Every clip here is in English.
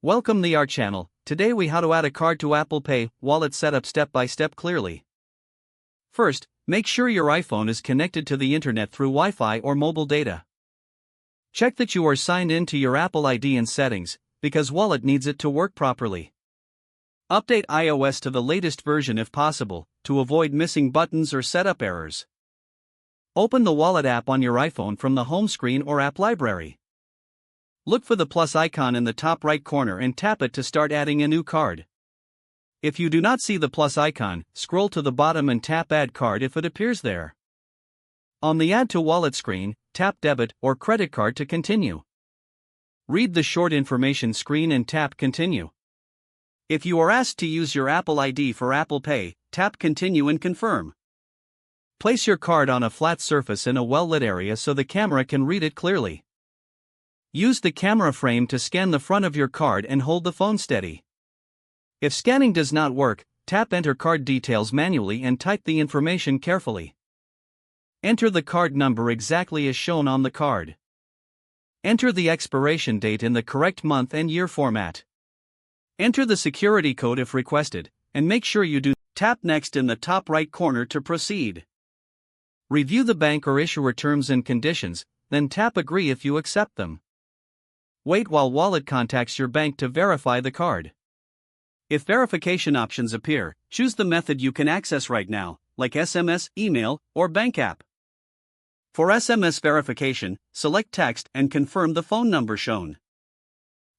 Welcome to our channel. Today we how to add a card to Apple Pay wallet setup step by step clearly. First, make sure your iPhone is connected to the internet through Wi-Fi or mobile data. Check that you are signed in to your Apple ID in settings, because wallet needs it to work properly. Update iOS to the latest version if possible, to avoid missing buttons or setup errors. Open the wallet app on your iPhone from the home screen or app library. Look for the plus icon in the top right corner and tap it to start adding a new card. If you do not see the plus icon, scroll to the bottom and tap Add Card if it appears there. On the Add to Wallet screen, tap Debit or Credit Card to continue. Read the short information screen and tap Continue. If you are asked to use your Apple ID for Apple Pay, tap Continue and confirm. Place your card on a flat surface in a well-lit area so the camera can read it clearly. Use the camera frame to scan the front of your card and hold the phone steady. If scanning does not work, tap Enter Card Details manually and type the information carefully. Enter the card number exactly as shown on the card. Enter the expiration date in the correct month and year format. Enter the security code if requested, and make sure you do. Tap Next in the top right corner to proceed. Review the bank or issuer terms and conditions, then tap Agree if you accept them. Wait while Wallet contacts your bank to verify the card. If verification options appear, choose the method you can access right now, like SMS, email, or bank app. For SMS verification, select text and confirm the phone number shown.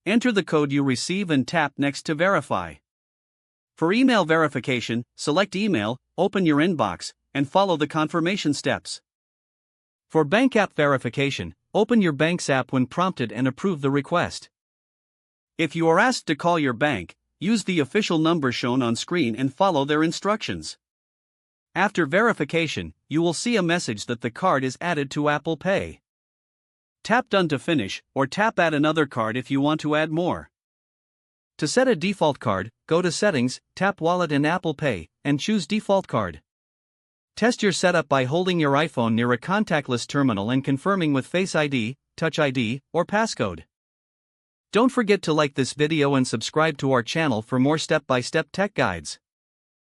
Enter the code you receive and tap Next to verify. For email verification, select Email, open your inbox, and follow the confirmation steps. For bank app verification, open your bank's app when prompted and approve the request. If you are asked to call your bank, use the official number shown on screen and follow their instructions. After verification, you will see a message that the card is added to Apple Pay. Tap Done to finish, or tap Add another card if you want to add more. To set a default card, go to Settings, tap Wallet in Apple Pay, and choose Default Card. Test your setup by holding your iPhone near a contactless terminal and confirming with Face ID, Touch ID, or passcode. Don't forget to like this video and subscribe to our channel for more step-by-step tech guides.